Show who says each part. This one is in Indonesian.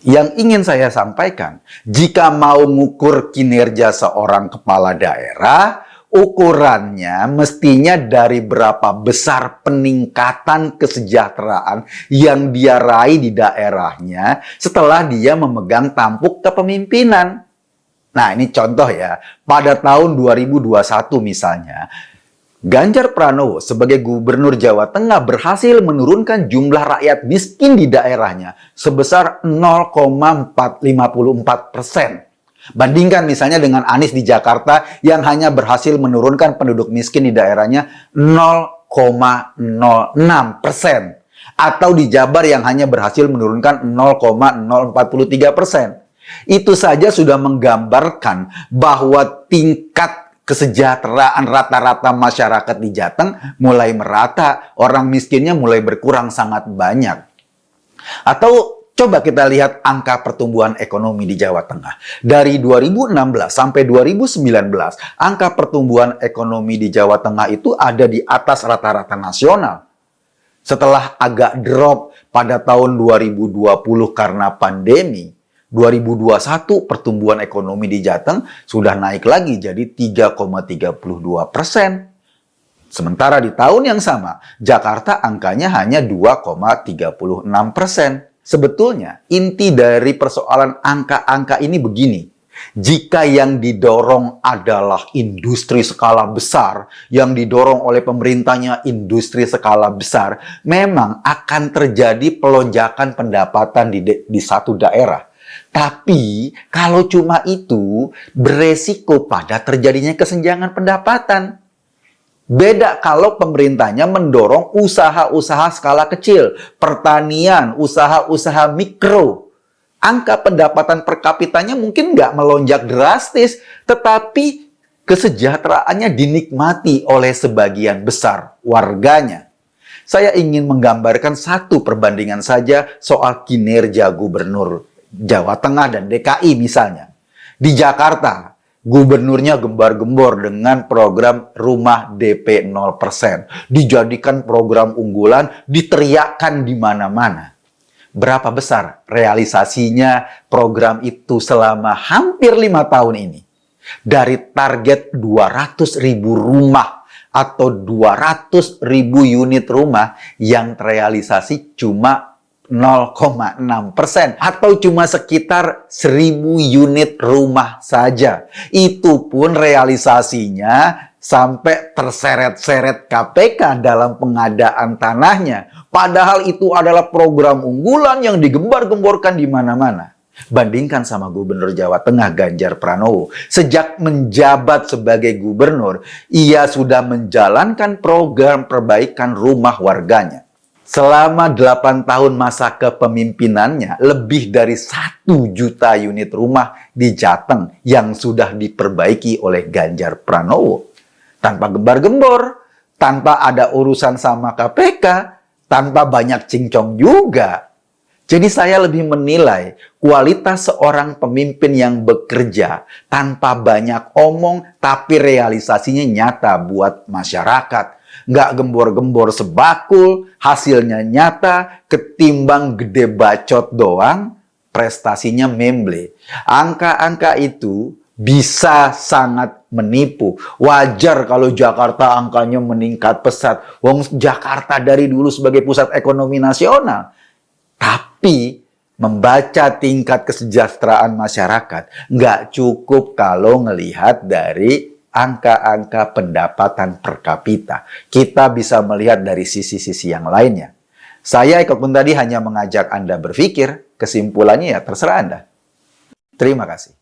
Speaker 1: Yang ingin saya sampaikan, jika mau mengukur kinerja seorang kepala daerah, ukurannya mestinya dari berapa besar peningkatan kesejahteraan yang dia raih di daerahnya setelah dia memegang tampuk kepemimpinan. Nah, ini contoh ya, pada tahun 2021 misalnya, Ganjar Pranowo sebagai Gubernur Jawa Tengah berhasil menurunkan jumlah rakyat miskin di daerahnya sebesar 0,454%. Bandingkan misalnya dengan Anies di Jakarta yang hanya berhasil menurunkan penduduk miskin di daerahnya 0,06%. Atau di Jabar yang hanya berhasil menurunkan 0,043%. Itu saja sudah menggambarkan bahwa tingkat kesejahteraan rata-rata masyarakat di Jateng mulai merata, orang miskinnya mulai berkurang sangat banyak. Atau coba kita lihat angka pertumbuhan ekonomi di Jawa Tengah. Dari 2016 sampai 2019, angka pertumbuhan ekonomi di Jawa Tengah itu ada di atas rata-rata nasional. Setelah agak drop pada tahun 2020 karena pandemi, 2021 pertumbuhan ekonomi di Jateng sudah naik lagi jadi 3,32%. Sementara di tahun yang sama, Jakarta angkanya hanya 2,36%. Sebetulnya, inti dari persoalan angka-angka ini begini. Jika yang didorong adalah industri skala besar, yang didorong oleh pemerintahnya industri skala besar, memang akan terjadi pelonjakan pendapatan di satu daerah. Tapi, kalau cuma itu, beresiko pada terjadinya kesenjangan pendapatan. Beda kalau pemerintahnya mendorong usaha-usaha skala kecil, pertanian, usaha-usaha mikro. Angka pendapatan per kapitanya mungkin nggak melonjak drastis, tetapi kesejahteraannya dinikmati oleh sebagian besar warganya. Saya ingin menggambarkan satu perbandingan saja soal kinerja gubernur Jawa Tengah dan DKI misalnya. Di Jakarta, gubernurnya gembar-gembor dengan program rumah DP 0%. Dijadikan program unggulan, diteriakkan di mana-mana. Berapa besar realisasinya program itu selama hampir 5 tahun ini? Dari target 200.000 rumah atau 200.000 unit rumah yang terrealisasi cuma 0,6% atau cuma sekitar 1.000 unit rumah saja. Itu pun realisasinya sampai terseret-seret KPK dalam pengadaan tanahnya. Padahal itu adalah program unggulan yang digembar-gemborkan di mana-mana. Bandingkan sama Gubernur Jawa Tengah Ganjar Pranowo. Sejak menjabat sebagai gubernur, ia sudah menjalankan program perbaikan rumah warganya. Selama 8 tahun masa kepemimpinannya, lebih dari 1 juta unit rumah di Jateng yang sudah diperbaiki oleh Ganjar Pranowo. Tanpa gembar-gembor, tanpa ada urusan sama KPK, tanpa banyak cincong juga. Jadi saya lebih menilai kualitas seorang pemimpin yang bekerja tanpa banyak omong, tapi realisasinya nyata buat masyarakat. Nggak gembor-gembor sebakul, hasilnya nyata, ketimbang gede bacot doang, prestasinya memble. Angka-angka itu bisa sangat menipu. Wajar kalau Jakarta angkanya meningkat pesat. Wong Jakarta dari dulu sebagai pusat ekonomi nasional. Tapi membaca tingkat kesejahteraan masyarakat nggak cukup kalau ngelihat dari angka-angka pendapatan per kapita. Kita bisa melihat dari sisi-sisi yang lainnya. Saya Eko Kuntadi hanya mengajak Anda berpikir, kesimpulannya ya terserah Anda. Terima kasih.